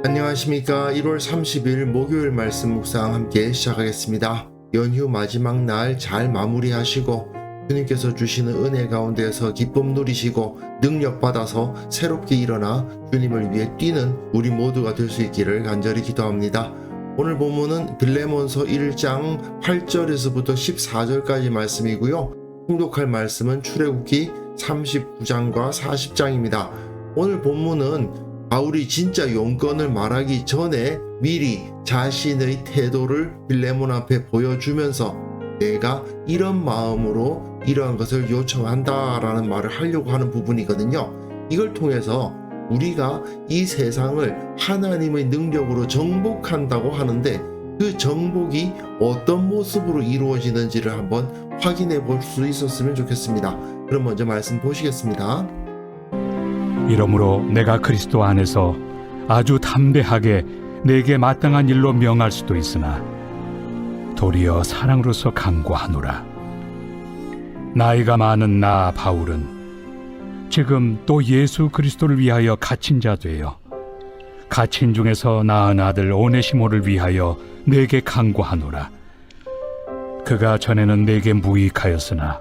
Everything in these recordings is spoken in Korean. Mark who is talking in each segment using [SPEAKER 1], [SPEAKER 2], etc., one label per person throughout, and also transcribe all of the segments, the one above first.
[SPEAKER 1] 안녕하십니까. 1월 30일 목요일 말씀 묵상 함께 시작하겠습니다. 연휴 마지막 날 잘 마무리하시고 주님께서 주시는 은혜 가운데서 기쁨 누리시고 능력 받아서 새롭게 일어나 주님을 위해 뛰는 우리 모두가 될 수 있기를 간절히 기도합니다. 오늘 본문은 빌레몬서 1장 8절에서부터 14절까지 말씀이고요. 통독할 말씀은 출애굽기 39장과 40장입니다. 오늘 본문은 바울이 진짜 용건을 말하기 전에 미리 자신의 태도를 빌레몬 앞에 보여주면서 내가 이런 마음으로 이러한 것을 요청한다라는 말을 하려고 하는 부분이거든요. 이걸 통해서 우리가 이 세상을 하나님의 능력으로 정복한다고 하는데 그 정복이 어떤 모습으로 이루어지는지를 한번 확인해 볼 수 있었으면 좋겠습니다. 그럼 먼저 말씀 보시겠습니다.
[SPEAKER 2] 이러므로 내가 그리스도 안에서 아주 담대하게 내게 마땅한 일로 명할 수도 있으나 도리어 사랑으로서 강구하노라. 나이가 많은 나 바울은 지금 또 예수 그리스도를 위하여 갇힌 자 되어 갇힌 중에서 낳은 아들 오네시모를 위하여 내게 강구하노라. 그가 전에는 내게 무익하였으나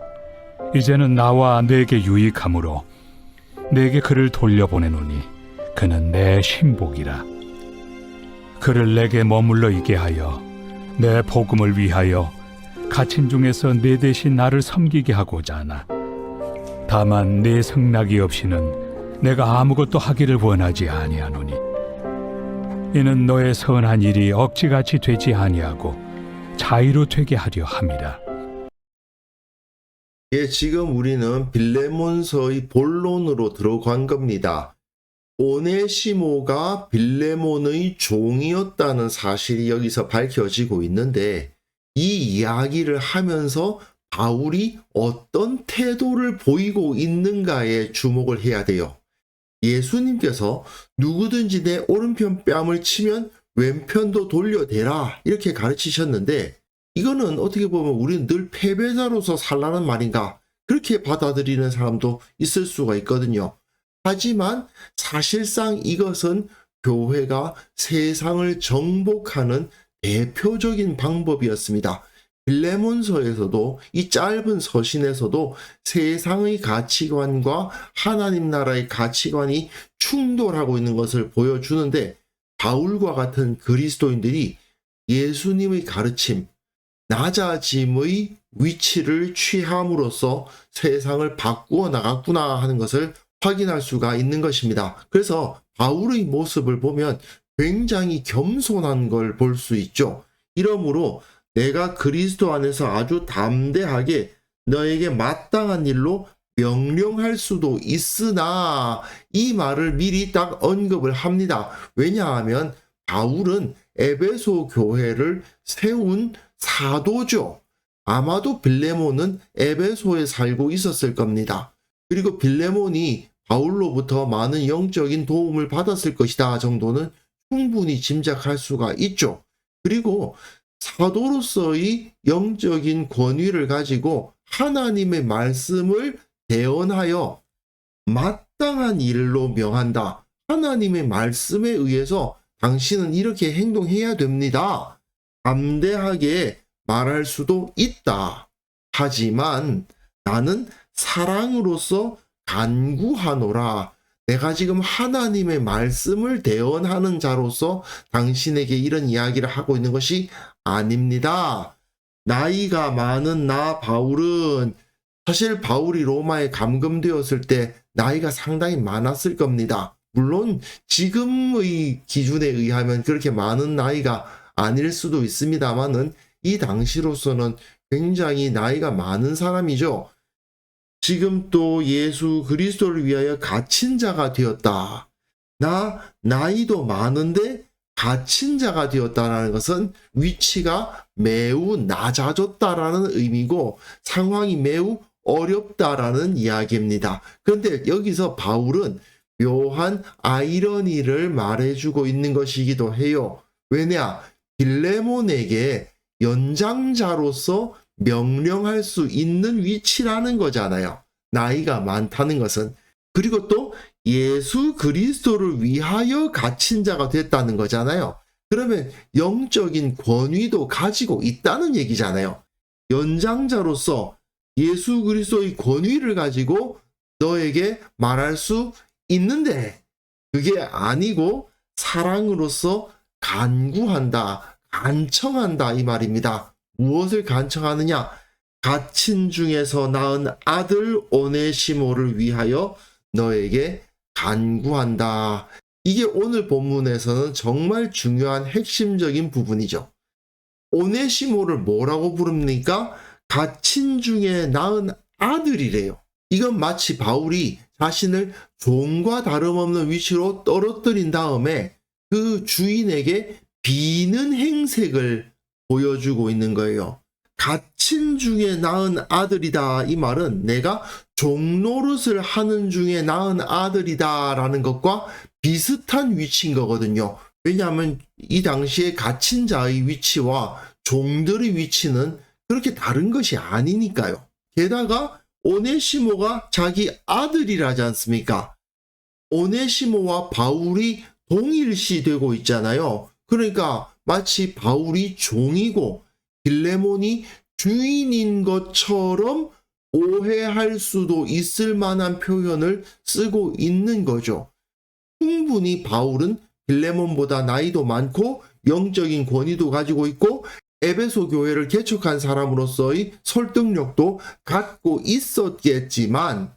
[SPEAKER 2] 이제는 나와 내게 유익함으로 내게 그를 돌려보내노니 그는 내 신복이라. 그를 내게 머물러 있게 하여 내 복음을 위하여 갇힌 중에서 내 대신 나를 섬기게 하고자 하나 다만 내 승낙이 없이는 내가 아무것도 하기를 원하지 아니하노니 이는 너의 선한 일이 억지같이 되지 아니하고 자의로 되게 하려 함이라.
[SPEAKER 1] 지금 우리는 빌레몬서의 본론으로 들어간 겁니다. 오네시모가 빌레몬의 종이었다는 사실이 여기서 밝혀지고 있는데 이 이야기를 하면서 바울이 어떤 태도를 보이고 있는가에 주목을 해야 돼요. 예수님께서 누구든지 내 오른편 뺨을 치면 왼편도 돌려대라 이렇게 가르치셨는데 이거는 어떻게 보면 우리는 늘 패배자로서 살라는 말인가 그렇게 받아들이는 사람도 있을 수가 있거든요. 하지만 사실상 이것은 교회가 세상을 정복하는 대표적인 방법이었습니다. 빌레몬서에서도 이 짧은 서신에서도 세상의 가치관과 하나님 나라의 가치관이 충돌하고 있는 것을 보여주는데 바울과 같은 그리스도인들이 예수님의 가르침, 낮아짐의 위치를 취함으로써 세상을 바꾸어 나갔구나 하는 것을 확인할 수가 있는 것입니다. 그래서 바울의 모습을 보면 굉장히 겸손한 걸 볼 수 있죠. 이러므로 내가 그리스도 안에서 아주 담대하게 너에게 마땅한 일로 명령할 수도 있으나 이 말을 미리 딱 언급을 합니다. 왜냐하면 바울은 에베소 교회를 세운 사도죠. 아마도 빌레몬은 에베소에 살고 있었을 겁니다. 그리고 빌레몬이 바울로부터 많은 영적인 도움을 받았을 것이다 정도는 충분히 짐작할 수가 있죠. 그리고 사도로서의 영적인 권위를 가지고 하나님의 말씀을 대언하여 마땅한 일로 명한다. 하나님의 말씀에 의해서 당신은 이렇게 행동해야 됩니다. 담대하게 말할 수도 있다. 하지만 나는 사랑으로서 간구하노라. 내가 지금 하나님의 말씀을 대언하는 자로서 당신에게 이런 이야기를 하고 있는 것이 아닙니다. 나이가 많은 나 바울은 사실 바울이 로마에 감금되었을 때 나이가 상당히 많았을 겁니다. 물론 지금의 기준에 의하면 그렇게 많은 나이가 아닐 수도 있습니다만은 이 당시로서는 굉장히 나이가 많은 사람이죠. 지금 또 예수 그리스도를 위하여 갇힌 자가 되었다. 나이도 많은데 갇힌 자가 되었다는 것은 위치가 매우 낮아졌다라는 의미고 상황이 매우 어렵다라는 이야기입니다. 그런데 여기서 바울은 묘한 아이러니를 말해주고 있는 것이기도 해요. 왜냐? 빌레몬에게 연장자로서 명령할 수 있는 위치라는 거잖아요. 나이가 많다는 것은. 그리고 또 예수 그리스도를 위하여 갇힌 자가 됐다는 거잖아요. 그러면 영적인 권위도 가지고 있다는 얘기잖아요. 연장자로서 예수 그리스도의 권위를 가지고 너에게 말할 수 있는데 그게 아니고 사랑으로서 간구한다, 간청한다 이 말입니다. 무엇을 간청하느냐? 갇힌 중에서 낳은 아들 오네시모를 위하여 너에게 간구한다. 이게 오늘 본문에서는 정말 중요한 핵심적인 부분이죠. 오네시모를 뭐라고 부릅니까? 갇힌 중에 낳은 아들이래요. 이건 마치 바울이 자신을 종과 다름없는 위치로 떨어뜨린 다음에 그 주인에게 비는 행색을 보여주고 있는 거예요. 갇힌 중에 낳은 아들이다. 이 말은 내가 종노릇을 하는 중에 낳은 아들이다 라는 것과 비슷한 위치인 거거든요. 왜냐하면 이 당시에 갇힌 자의 위치와 종들의 위치는 그렇게 다른 것이 아니니까요. 게다가 오네시모가 자기 아들이라지 않습니까? 오네시모와 바울이 동일시 되고 있잖아요. 그러니까 마치 바울이 종이고 빌레몬이 주인인 것처럼 오해할 수도 있을 만한 표현을 쓰고 있는 거죠. 충분히 바울은 빌레몬보다 나이도 많고 영적인 권위도 가지고 있고 에베소 교회를 개척한 사람으로서의 설득력도 갖고 있었겠지만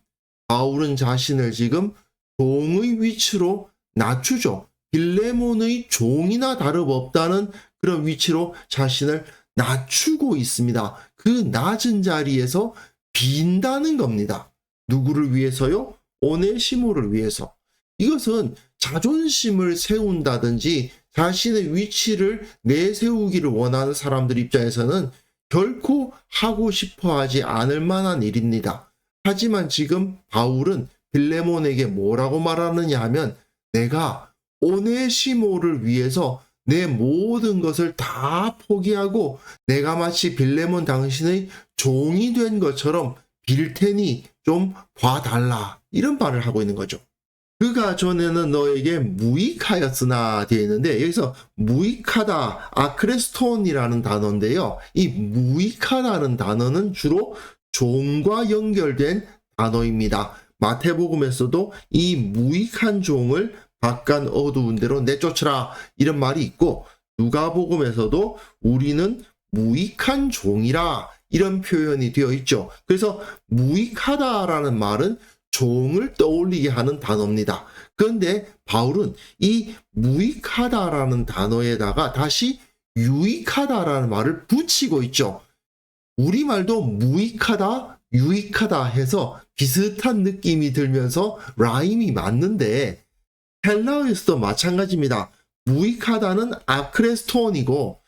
[SPEAKER 1] 바울은 자신을 지금 종의 위치로 낮추죠. 빌레몬의 종이나 다름없다는 그런 위치로 자신을 낮추고 있습니다. 그 낮은 자리에서 빈다는 겁니다. 누구를 위해서요? 오네시모를 위해서. 이것은 자존심을 세운다든지 자신의 위치를 내세우기를 원하는 사람들 입장에서는 결코 하고 싶어 하지 않을 만한 일입니다. 하지만 지금 바울은 빌레몬에게 뭐라고 말하느냐 하면 내가 오네시모를 위해서 내 모든 것을 다 포기하고 내가 마치 빌레몬 당신의 종이 된 것처럼 빌 테니 좀 봐달라. 이런 말을 하고 있는 거죠. 그가 전에는 너에게 무익하였으나 되어 있는데 여기서 무익하다, 아크레스톤이라는 단어인데요. 이 무익하다는 단어는 주로 종과 연결된 단어입니다. 마태복음에서도 이 무익한 종을 바깥 어두운 데로 내쫓으라 이런 말이 있고 누가복음에서도 우리는 무익한 종이라 이런 표현이 되어 있죠. 그래서 무익하다라는 말은 종을 떠올리게 하는 단어입니다. 그런데 바울은 이 무익하다라는 단어에다가 다시 유익하다라는 말을 붙이고 있죠. 우리말도 무익하다, 유익하다 해서 비슷한 느낌이 들면서 라임이 맞는데 헬라어에서도 마찬가지입니다. 무익하다는 아크레스톤이고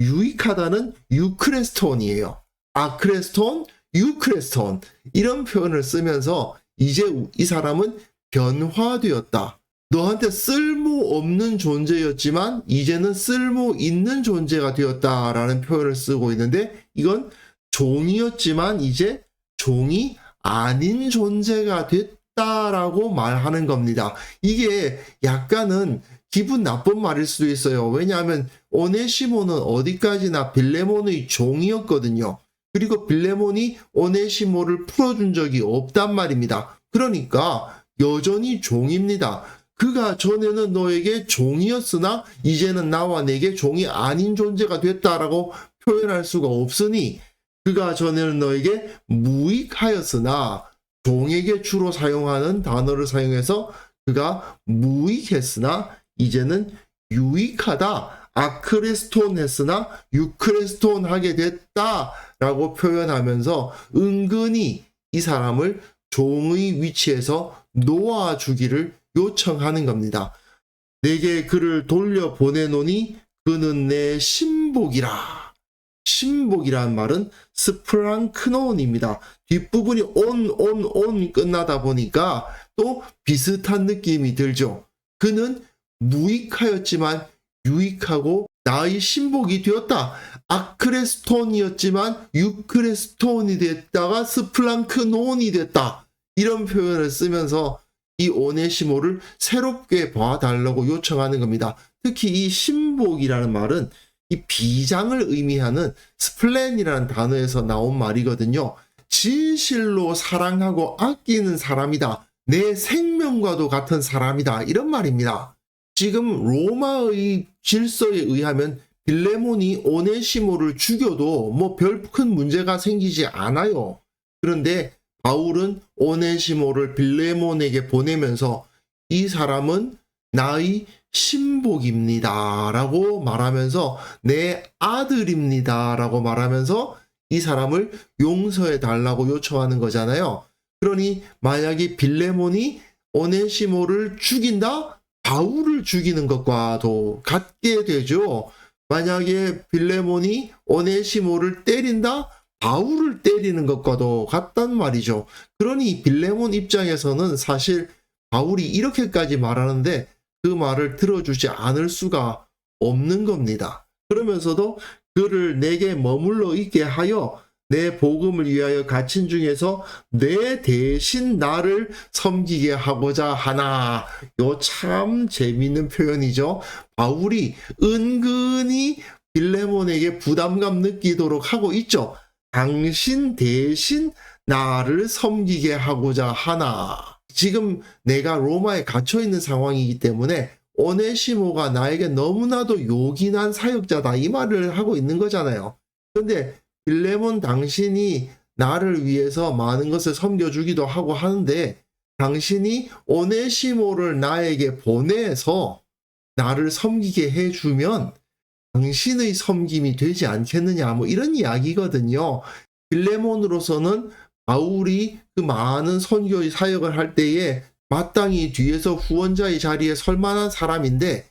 [SPEAKER 1] 유익하다는 유크레스톤이에요. 아크레스톤, 유크레스톤 이런 표현을 쓰면서 이제 이 사람은 변화되었다. 너한테 쓸모없는 존재였지만 이제는 쓸모 있는 존재가 되었다라는 표현을 쓰고 있는데 이건 종이었지만 이제 종이 아닌 존재가 됐다라고 말하는 겁니다. 이게 약간은 기분 나쁜 말일 수도 있어요. 왜냐하면 오네시모는 어디까지나 빌레몬의 종이었거든요. 그리고 빌레몬이 오네시모를 풀어준 적이 없단 말입니다. 그러니까 여전히 종입니다. 그가 전에는 너에게 종이었으나 이제는 나와 내게 종이 아닌 존재가 됐다라고 표현할 수가 없으니 그가 전에는 너에게 무익하였으나 종에게 주로 사용하는 단어를 사용해서 그가 무익했으나 이제는 유익하다. 아크레스톤 했으나 유크레스톤 하게 됐다라고 표현하면서 은근히 이 사람을 종의 위치에서 놓아주기를 요청하는 겁니다. 내게 그를 돌려보내노니 그는 내 신복이라. 신복이라는 말은 스프랑크논입니다. 뒷부분이 온 끝나다 보니까 또 비슷한 느낌이 들죠. 그는 무익하였지만 유익하고 나의 신복이 되었다. 아크레스톤이었지만 유크레스톤이 됐다가 스플랑크논이 됐다. 이런 표현을 쓰면서 이 오네시모를 새롭게 봐달라고 요청하는 겁니다. 특히 이 신복이라는 말은 이 비장을 의미하는 스플렌이라는 단어에서 나온 말이거든요. 진실로 사랑하고 아끼는 사람이다. 내 생명과도 같은 사람이다. 이런 말입니다. 지금 로마의 질서에 의하면 빌레몬이 오네시모를 죽여도 뭐 별 큰 문제가 생기지 않아요. 그런데 바울은 오네시모를 빌레몬에게 보내면서 이 사람은 나의 신복입니다 라고 말하면서 내 아들입니다 라고 말하면서 이 사람을 용서해 달라고 요청하는 거잖아요. 그러니 만약에 빌레몬이 오네시모를 죽인다? 바울을 죽이는 것과도 같게 되죠. 만약에 빌레몬이 오네시모를 때린다? 바울을 때리는 것과도 같단 말이죠. 그러니 빌레몬 입장에서는 사실 바울이 이렇게까지 말하는데 그 말을 들어주지 않을 수가 없는 겁니다. 그러면서도 그를 내게 머물러 있게 하여 내 복음을 위하여 갇힌 중에서 내 대신 나를 섬기게 하고자 하나. 요 참 재미있는 표현이죠. 바울이 은근히 빌레몬에게 부담감 느끼도록 하고 있죠. 당신 대신 나를 섬기게 하고자 하나. 지금 내가 로마에 갇혀 있는 상황이기 때문에 오네시모가 나에게 너무나도 요긴한 사역자다 이 말을 하고 있는 거잖아요. 그런데 빌레몬 당신이 나를 위해서 많은 것을 섬겨주기도 하고 하는데 당신이 오네시모를 나에게 보내서 나를 섬기게 해주면 당신의 섬김이 되지 않겠느냐 뭐 이런 이야기거든요. 빌레몬으로서는 바울이 그 많은 선교의 사역을 할 때에 마땅히 뒤에서 후원자의 자리에 설 만한 사람인데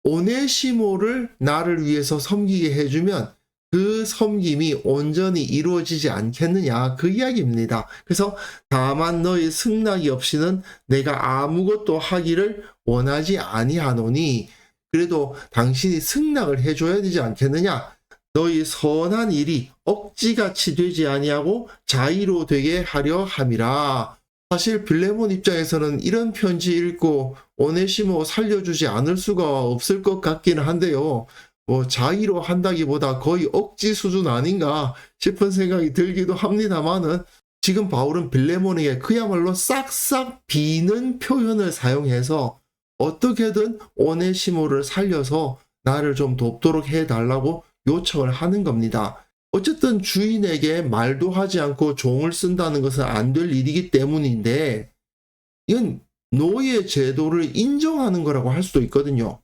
[SPEAKER 1] 오네시모를 나를 위해서 섬기게 해주면 그 섬김이 온전히 이루어지지 않겠느냐 그 이야기입니다. 그래서 다만 너의 승낙이 없이는 내가 아무것도 하기를 원하지 아니하노니 그래도 당신이 승낙을 해줘야 되지 않겠느냐. 너희 선한 일이 억지같이 되지 아니하고 자의로 되게 하려 함이라. 사실 빌레몬 입장에서는 이런 편지 읽고 오네시모 살려주지 않을 수가 없을 것 같기는 한데요. 뭐 자의로 한다기보다 거의 억지 수준 아닌가 싶은 생각이 들기도 합니다만은 지금 바울은 빌레몬에게 그야말로 싹싹 비는 표현을 사용해서 어떻게든 오네시모를 살려서 나를 좀 돕도록 해달라고 요청을 하는 겁니다. 어쨌든 주인에게 말도 하지 않고 종을 쓴다는 것은 안 될 일이기 때문인데 이건 노예 제도를 인정하는 거라고 할 수도 있거든요.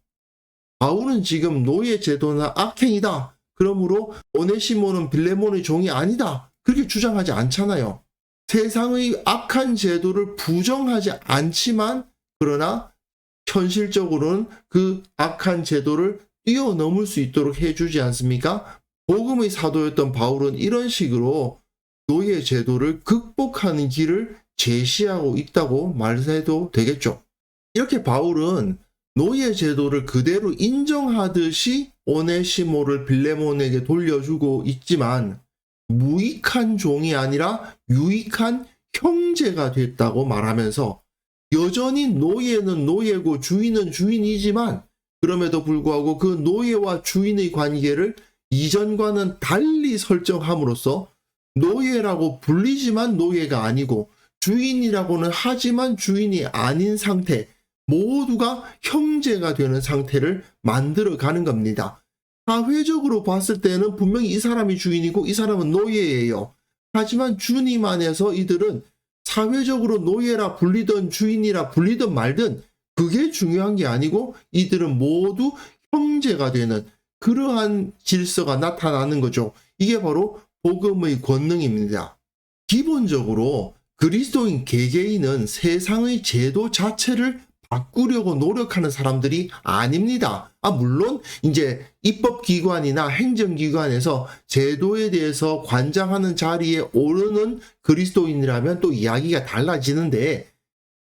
[SPEAKER 1] 바울은 지금 노예 제도는 악행이다. 그러므로 오네시모는 빌레몬의 종이 아니다. 그렇게 주장하지 않잖아요. 세상의 악한 제도를 부정하지 않지만 그러나 현실적으로는 그 악한 제도를 뛰어넘을 수 있도록 해주지 않습니까? 복음의 사도였던 바울은 이런 식으로 노예 제도를 극복하는 길을 제시하고 있다고 말해도 되겠죠. 이렇게 바울은 노예 제도를 그대로 인정하듯이 오네시모를 빌레몬에게 돌려주고 있지만 무익한 종이 아니라 유익한 형제가 됐다고 말하면서 여전히 노예는 노예고 주인은 주인이지만 그럼에도 불구하고 그 노예와 주인의 관계를 이전과는 달리 설정함으로써 노예라고 불리지만 노예가 아니고 주인이라고는 하지만 주인이 아닌 상태, 모두가 형제가 되는 상태를 만들어가는 겁니다. 사회적으로 봤을 때는 분명히 이 사람이 주인이고 이 사람은 노예예요. 하지만 주님 안에서 이들은 사회적으로 노예라 불리든 주인이라 불리든 말든 그게 중요한 게 아니고 이들은 모두 형제가 되는 그러한 질서가 나타나는 거죠. 이게 바로 복음의 권능입니다. 기본적으로 그리스도인 개개인은 세상의 제도 자체를 바꾸려고 노력하는 사람들이 아닙니다. 물론 이제 입법기관이나 행정기관에서 제도에 대해서 관장하는 자리에 오르는 그리스도인이라면 또 이야기가 달라지는데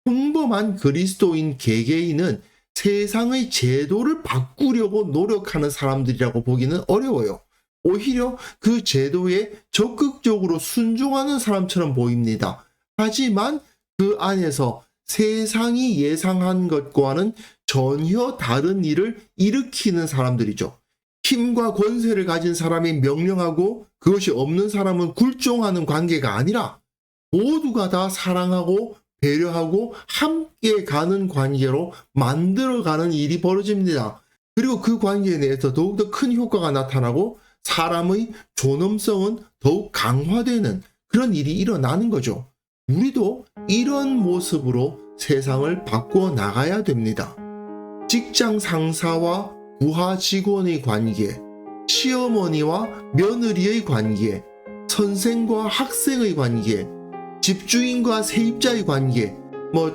[SPEAKER 1] 평범한 그리스도인 개개인은 세상의 제도를 바꾸려고 노력하는 사람들이라고 보기는 어려워요. 오히려 그 제도에 적극적으로 순종하는 사람처럼 보입니다. 하지만 그 안에서 세상이 예상한 것과는 전혀 다른 일을 일으키는 사람들이죠. 힘과 권세를 가진 사람이 명령하고 그것이 없는 사람은 굴종하는 관계가 아니라 모두가 다 사랑하고 배려하고 함께 가는 관계로 만들어가는 일이 벌어집니다. 그리고 그 관계 내에서 더욱더 큰 효과가 나타나고 사람의 존엄성은 더욱 강화되는 그런 일이 일어나는 거죠. 우리도 이런 모습으로 세상을 바꾸어 나가야 됩니다. 직장 상사와 부하 직원의 관계, 시어머니와 며느리의 관계, 선생과 학생의 관계, 집주인과 세입자의 관계,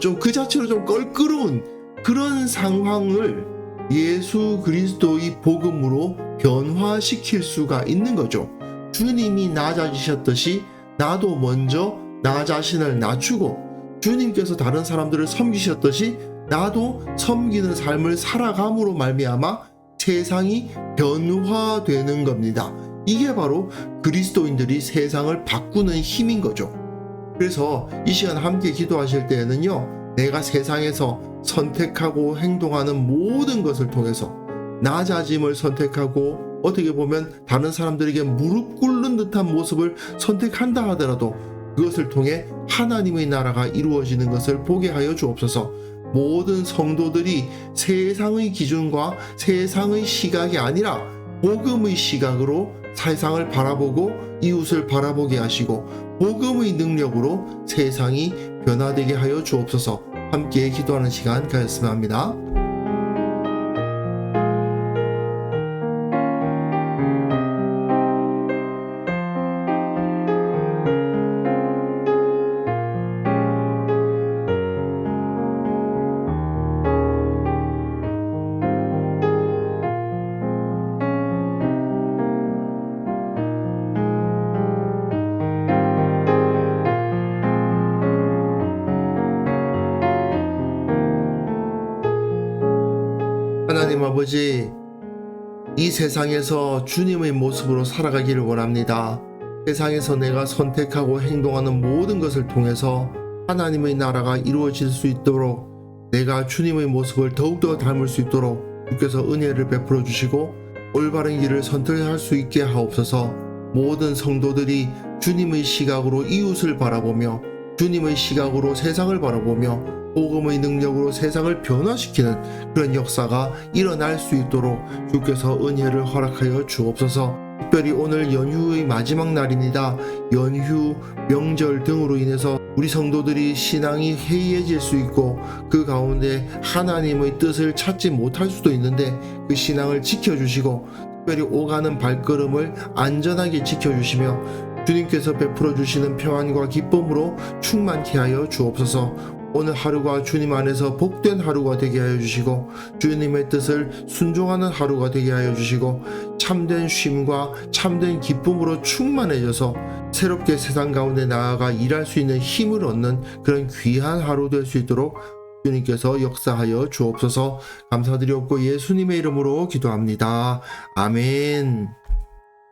[SPEAKER 1] 좀 그 자체로 좀 껄끄러운 그런 상황을 예수 그리스도의 복음으로 변화시킬 수가 있는 거죠. 주님이 낮아지셨듯이 나도 먼저 나 자신을 낮추고 주님께서 다른 사람들을 섬기셨듯이 나도 섬기는 삶을 살아감으로 말미암아 세상이 변화되는 겁니다. 이게 바로 그리스도인들이 세상을 바꾸는 힘인 거죠. 그래서 이 시간 함께 기도하실 때에는요, 내가 세상에서 선택하고 행동하는 모든 것을 통해서 낮아짐을 선택하고 어떻게 보면 다른 사람들에게 무릎 꿇는 듯한 모습을 선택한다 하더라도 그것을 통해 하나님의 나라가 이루어지는 것을 보게 하여 주옵소서. 모든 성도들이 세상의 기준과 세상의 시각이 아니라 복음의 시각으로 세상을 바라보고 이웃을 바라보게 하시고 복음의 능력으로 세상이 변화되게 하여 주옵소서. 함께 기도하는 시간 가졌으면 합니다. 하나님 아버지, 이 세상에서 주님의 모습으로 살아가기를 원합니다. 세상에서 내가 선택하고 행동하는 모든 것을 통해서 하나님의 나라가 이루어질 수 있도록 내가 주님의 모습을 더욱더 닮을 수 있도록 주께서 은혜를 베풀어 주시고 올바른 길을 선택할 수 있게 하옵소서. 모든 성도들이 주님의 시각으로 이웃을 바라보며 주님의 시각으로 세상을 바라보며 복음의 능력으로 세상을 변화시키는 그런 역사가 일어날 수 있도록 주께서 은혜를 허락하여 주옵소서. 특별히 오늘 연휴의 마지막 날입니다. 연휴, 명절 등으로 인해서 우리 성도들이 신앙이 해이해질 수 있고 그 가운데 하나님의 뜻을 찾지 못할 수도 있는데 그 신앙을 지켜주시고 특별히 오가는 발걸음을 안전하게 지켜주시며 주님께서 베풀어 주시는 평안과 기쁨으로 충만케 하여 주옵소서. 오늘 하루가 주님 안에서 복된 하루가 되게 하여 주시고 주님의 뜻을 순종하는 하루가 되게 하여 주시고 참된 쉼과 참된 기쁨으로 충만해져서 새롭게 세상 가운데 나아가 일할 수 있는 힘을 얻는 그런 귀한 하루 될 수 있도록 주님께서 역사하여 주옵소서. 감사드리옵고 예수님의 이름으로 기도합니다. 아멘.